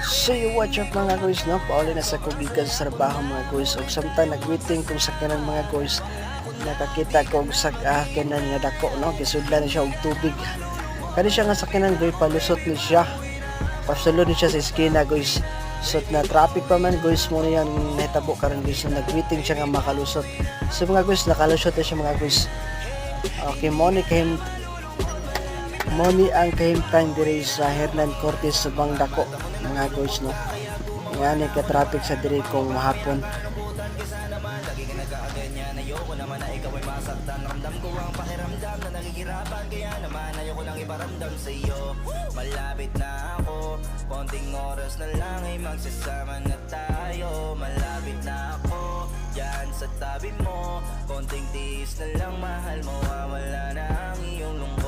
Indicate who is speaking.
Speaker 1: So what's up mga guys, no? Pauli na sa kugikan sa trabaho mga guys. O samtang nag-meeting kung sa kanang mga guys, nakakita ko sa kanan nga dako, no? Kisudlan siya og tubig. Kani siya nga sa kanang guys, palusot ni siya. Pasulod ni siya sa eskina guys. So na traffic pa man guys, mo na yan nahitabo karon guys. So, nag-meeting siya nga makalusot. So mga guys, nakalusot na siya mga guys. Okay, Moni ang kahimtang diri sa Hernan Cortes sa Bangdako mga guys, no. Nga ni ka traffic sa diri kung mahapon.
Speaker 2: Ayoko naman na ikaw ay masaktan. Ramdam ko ang pakiramdam na nagigirapan. Kaya naman ayoko lang iparamdam sa iyo. Malapit na ako, konting oras na lang ay magsasama na tayo. Malapit na ako, dyan sa tabi mo. Konting tiis na lang, mahal mo, wala na ang iyong lungkot.